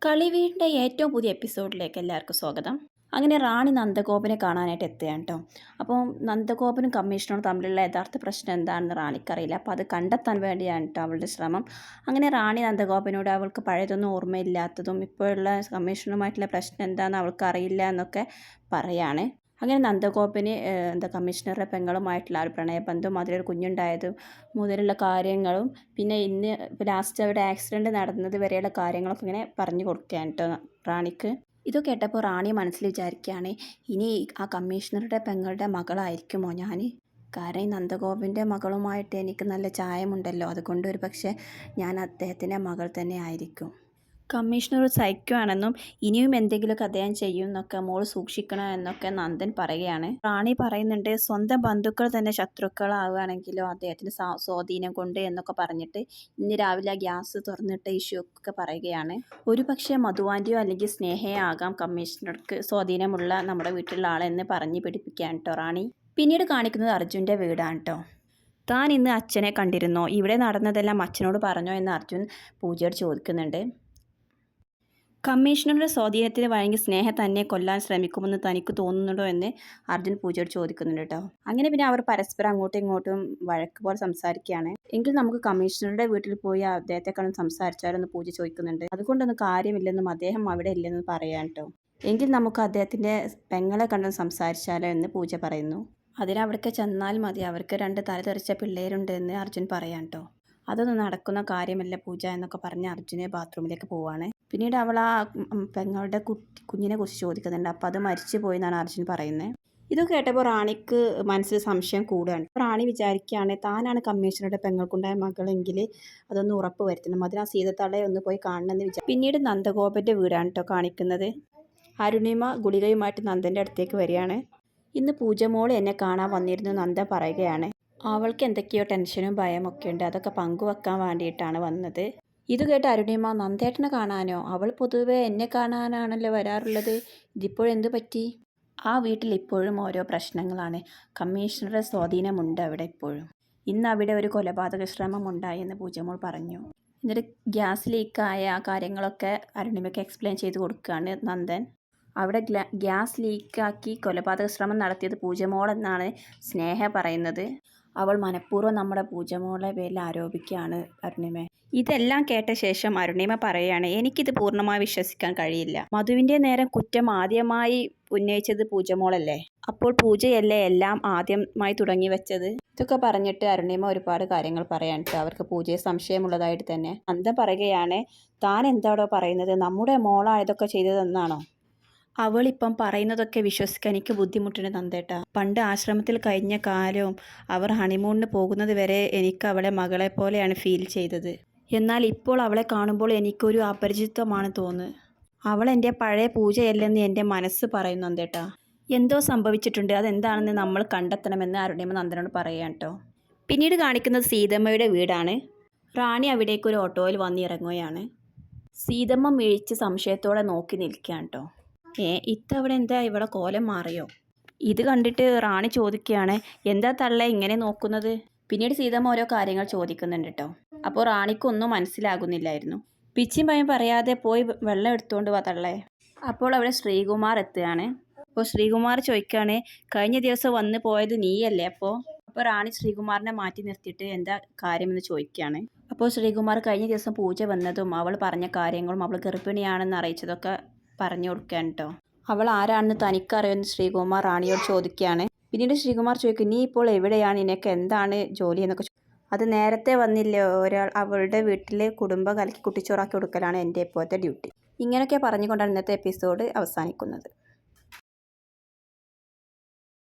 കളിവീടിൻ്റെ ഏറ്റവും പുതിയ എപ്പിസോഡിലേക്ക് എല്ലാവർക്കും സ്വാഗതം. അങ്ങനെ റാണി നന്ദഗോപനെ കാണാനായിട്ട് എത്തുകയാണ് കേട്ടോ. അപ്പോൾ നന്ദഗോപനും കമ്മീഷണറും തമ്മിലുള്ള യഥാർത്ഥ പ്രശ്നം എന്താണെന്ന് റാണിക്കറിയില്ല. അപ്പോൾ അത് കണ്ടെത്താൻ വേണ്ടിയാണ് കേട്ടോ അവളുടെ ശ്രമം. അങ്ങനെ റാണി നന്ദഗോപനോട് അവൾക്ക് പഴയതൊന്നും ഓർമ്മയില്ലാത്തതും ഇപ്പോഴുള്ള കമ്മീഷണറുമായിട്ടുള്ള പ്രശ്നം എന്താണെന്ന് അവൾക്ക് അറിയില്ല എന്നൊക്കെ പറയാണ്. അങ്ങനെ നന്ദഗോപന് കമ്മീഷണറുടെ പെങ്ങളുമായിട്ടുള്ള ഒരു പ്രണയബന്ധവും അതിലൊരു കുഞ്ഞുണ്ടായതും മുതലുള്ള കാര്യങ്ങളും പിന്നെ ഇന്ന് ലാസ്റ്റ് അവിടെ ആക്സിഡൻറ്റ് നടന്നത് വരെയുള്ള കാര്യങ്ങളൊക്കെ ഇങ്ങനെ പറഞ്ഞു കൊടുക്കുകയാണ് കേട്ടോ റാണിക്ക്. ഇത് കേട്ടപ്പോൾ റാണി മനസ്സിൽ വിചാരിക്കുകയാണ്, ഇനി ആ കമ്മീഷണറുടെ പെങ്ങളുടെ മകളായിരിക്കുമോ ഞാൻ? കാരണം ഈ നന്ദഗോപൻ്റെ മകളുമായിട്ട് എനിക്ക് നല്ല ചായമുണ്ടല്ലോ, അതുകൊണ്ട് ഒരു പക്ഷേ ഞാൻ അദ്ദേഹത്തിൻ്റെ മകൾ തന്നെ ആയിരിക്കും. കമ്മീഷണർ സൈക്കോ ആണെന്നും ഇനിയും എന്തെങ്കിലുമൊക്കെ അദ്ദേഹം ചെയ്യും എന്നൊക്കെ മോൾ സൂക്ഷിക്കണം എന്നൊക്കെ നന്ദൻ പറയുകയാണ്. റാണി പറയുന്നുണ്ട്, സ്വന്തം ബന്ധുക്കൾ തന്നെ ശത്രുക്കളാവുകയാണെങ്കിലോ അദ്ദേഹത്തിന് സ്വാധീനം കൊണ്ട് എന്നൊക്കെ പറഞ്ഞിട്ട് ഇന്ന് രാവിലെ ഗ്യാസ് തുറന്നിട്ട് ഇഷ്യൂ ഒക്കെ പറയുകയാണ്. ഒരു പക്ഷേ മധുവാൻ്റെയോ അല്ലെങ്കിൽ സ്നേഹയോ ആകാം കമ്മീഷണർക്ക് സ്വാധീനമുള്ള നമ്മുടെ വീട്ടിലുള്ള ആളെന്ന് പറഞ്ഞ് പിടിപ്പിക്കുകയാണ് കേട്ടോ റാണി. പിന്നീട് കാണിക്കുന്നത് അർജുൻ്റെ വീടാണ് കേട്ടോ. താൻ ഇന്ന് അച്ഛനെ കണ്ടിരുന്നോ, ഇവിടെ നടന്നതെല്ലാം അച്ഛനോട് പറഞ്ഞോ എന്ന് അർജുൻ പൂജയോട് ചോദിക്കുന്നുണ്ട്. കമ്മീഷണറുടെ സ്വാധീനത്തിന് വഴങ്ങി സ്നേഹ തന്നെ കൊല്ലാൻ ശ്രമിക്കുമെന്ന് തനിക്ക് തോന്നുന്നുണ്ടോ എന്ന് അർജുൻ പൂജയോട് ചോദിക്കുന്നുണ്ട് കേട്ടോ. അങ്ങനെ പിന്നെ അവർ പരസ്പരം അങ്ങോട്ടും ഇങ്ങോട്ടും വഴക്ക് പോലെ സംസാരിക്കുകയാണ്. എങ്കിൽ നമുക്ക് കമ്മീഷണറുടെ വീട്ടിൽ പോയി അദ്ദേഹത്തെ കണ്ടും സംസാരിച്ചാലെന്ന് പൂജ ചോദിക്കുന്നുണ്ട്. അതുകൊണ്ടൊന്നും കാര്യമില്ലെന്നും അദ്ദേഹം അവിടെ ഇല്ലെന്നും പറയാൻ കേട്ടോ. എങ്കിൽ നമുക്ക് അദ്ദേഹത്തിൻ്റെ പെങ്ങളെ കണ്ടും സംസാരിച്ചാലോ എന്ന് പൂജ പറയുന്നു. അതിനവിടേക്ക് ചെന്നാൽ മതി, അവർക്ക് 2 തലതെറിച്ച പിള്ളേരുണ്ട് എന്ന് അർജുൻ പറയാൻ കേട്ടോ. അതൊന്നും നടക്കുന്ന കാര്യമല്ല പൂജ എന്നൊക്കെ പറഞ്ഞ് അർജുന് ബാത്റൂമിലേക്ക് പോവാണ്. പിന്നീട് അവൾ ആ പെങ്ങളുടെ കുഞ്ഞിനെ കുറിച്ച് ചോദിക്കുന്നുണ്ട്. അപ്പോൾ അത് മരിച്ചു പോയി എന്നാണ് അർജുൻ പറയുന്നത്. ഇത് കേട്ടപ്പോൾ റാണിക്ക് മനസ്സിൽ സംശയം കൂടുകയാണ്. റാണി വിചാരിക്കുകയാണ്, താനാണ് കമ്മീഷണറുടെ പെങ്ങൾക്കുണ്ടായ മകളെങ്കിൽ അതൊന്ന് ഉറപ്പ് വരുത്തണം, അതിന് ആ സീതത്തളയെ ഒന്ന് പോയി കാണണമെന്ന് വിചാരിച്ചു. പിന്നീട് നന്ദഗോപൻ്റെ വീടാണ് കേട്ടോ കാണിക്കുന്നത്. അരുണിമ ഗുളികയുമായിട്ട് നന്ദൻ്റെ അടുത്തേക്ക് വരികയാണ്. ഇന്ന് പൂജമോൾ എന്നെ കാണാൻ വന്നിരുന്നു നന്ദ പറയുകയാണ്. അവൾക്ക് എന്തൊക്കെയോ ടെൻഷനും ഭയമൊക്കെ ഉണ്ട്, അതൊക്കെ പങ്കുവെക്കാൻ വേണ്ടിയിട്ടാണ് വന്നത്. ഇത് കേട്ട് അരുണിമ, നന്ദേട്ടനെ കാണാനോ? അവൾ പൊതുവെ എന്നെ കാണാനാണല്ലോ വരാറുള്ളത്, ഇതിപ്പോഴെന്ത് പറ്റി? ആ വീട്ടിൽ ഇപ്പോഴും ഓരോ പ്രശ്നങ്ങളാണ്, കമ്മീഷണറുടെ സ്വാധീനമുണ്ട് അവിടെ ഇപ്പോഴും. ഇന്ന് അവിടെ ഒരു കൊലപാതക ശ്രമം ഉണ്ടായെന്ന് പൂജമോൾ പറഞ്ഞു. എന്നിട്ട് ഗ്യാസ് ലീക്കായ ആ കാര്യങ്ങളൊക്കെ അരുണിമയ്ക്ക് എക്സ്പ്ലെയിൻ ചെയ്ത് കൊടുക്കുകയാണ് നന്ദൻ. അവിടെ ഗ്യാസ് ലീക്കാക്കി കൊലപാതക ശ്രമം നടത്തിയത് പൂജമോൾ എന്നാണ് സ്നേഹ പറയുന്നത്. അവൾ മനഃപൂർവ്വം നമ്മുടെ പൂജമോളെ പേരിൽ ആരോപിക്കുകയാണ് അരുണിമ. ഇതെല്ലാം കേട്ട ശേഷം അരുണിമ പറയുകയാണ്, എനിക്കിത് പൂർണ്ണമായി വിശ്വസിക്കാൻ കഴിയില്ല. മധുവിൻ്റെ നേരം കുറ്റം ആദ്യമായി ഉന്നയിച്ചത് പൂജമോളല്ലേ, അപ്പോൾ പൂജയല്ലേ എല്ലാം ആദ്യമായി തുടങ്ങി വെച്ചത്. ഇതൊക്കെ പറഞ്ഞിട്ട് അരുണിമ ഒരുപാട് കാര്യങ്ങൾ പറയാനിട്ട് അവർക്ക് പൂജയെ സംശയമുള്ളതായിട്ട് തന്നെ. നന്ദ പറയുകയാണ്, താൻ എന്താണോ പറയുന്നത്, നമ്മുടെ മോളായതൊക്കെ ചെയ്തതെന്നാണോ? അവളിപ്പം പറയുന്നതൊക്കെ വിശ്വസിക്കാൻ എനിക്ക് ബുദ്ധിമുട്ടുണ്ട് നന്ദേട്ടാ. പണ്ട് ആശ്രമത്തിൽ കഴിഞ്ഞ കാലവും അവർ ഹണിമൂണിന് പോകുന്നത് വരെ എനിക്ക് അവളെ മകളെ പോലെയാണ് ഫീൽ ചെയ്തത്. എന്നാൽ ഇപ്പോൾ അവളെ കാണുമ്പോൾ എനിക്കൊരു അപരിചിതമാണ് തോന്നുന്നത്. അവൾ എൻ്റെ പഴയ പൂജയല്ലെന്ന് എൻ്റെ മനസ്സ് പറയുന്നു നന്ദേട്ടാ. എന്തോ സംഭവിച്ചിട്ടുണ്ട്, അതെന്താണെന്ന് നമ്മൾ കണ്ടെത്തണമെന്ന് അരുണിമ നന്ദനോട് പറയാം കേട്ടോ. പിന്നീട് കാണിക്കുന്നത് സീതമ്മയുടെ വീടാണ്. റാണി അവിടേക്ക് ഒരു ഓട്ടോയിൽ വന്നിറങ്ങുകയാണ്. സീതമ്മ മിഴിച്ച് സംശയത്തോടെ നോക്കി നിൽക്കുകയാണ് കേട്ടോ. ഇത്തവണ എന്താ ഇവിടെ കോലം മാറിയോ? ഇത് കണ്ടിട്ട് റാണി ചോദിക്കുകയാണ്, എന്താ തള്ളേ ഇങ്ങനെ നോക്കുന്നത്? പിന്നീട് സീതമ്മ ഓരോ കാര്യങ്ങൾ ചോദിക്കുന്നുണ്ട് കേട്ടോ. അപ്പോൾ റാണിക്കൊന്നും മനസ്സിലാകുന്നില്ലായിരുന്നു. പിച്ചിയും പയ്യും പറയാതെ പോയി വെള്ളം എടുത്തുകൊണ്ട് വാ തള്ളേ. അപ്പോൾ അവിടെ ശ്രീകുമാർ എത്തുകയാണ്. അപ്പോൾ ശ്രീകുമാർ ചോദിക്കുകയാണ്, കഴിഞ്ഞ ദിവസം വന്ന് പോയത് നീയല്ലേ? അപ്പോൾ റാണി ശ്രീകുമാറിനെ മാറ്റി നിർത്തിയിട്ട് എന്താ കാര്യമെന്ന് ചോദിക്കുകയാണ്. അപ്പോൾ ശ്രീകുമാർ കഴിഞ്ഞ ദിവസം പൂജ വന്നതും അവൾ പറഞ്ഞ കാര്യങ്ങളും അവൾ ഗർഭിണിയാണെന്ന് അറിയിച്ചതൊക്കെ പറഞ്ഞു കൊടുക്കാൻ കേട്ടോ. അവൾ ആരാണെന്ന് തനിക്കറിയുമെന്ന് ശ്രീകുമാർ റാണിയോട് ചോദിക്കുകയാണ്. പിന്നീട് ശ്രീകുമാർ ചോദിക്കും, നീ ഇപ്പോൾ എവിടെയാണ്, നിനക്ക് എന്താണ് ജോലി എന്നൊക്കെ. അത് നേരത്തെ വന്നില്ലേ ഒരാൾ, അവളുടെ വീട്ടിൽ കുടുംബം കലക്കി കുട്ടിച്ചോറാക്കി കൊടുക്കലാണ് എൻ്റെ ഇപ്പോഴത്തെ ഡ്യൂട്ടി. ഇങ്ങനെയൊക്കെ പറഞ്ഞുകൊണ്ടാണ് ഇന്നത്തെ എപ്പിസോഡ് അവസാനിക്കുന്നത്.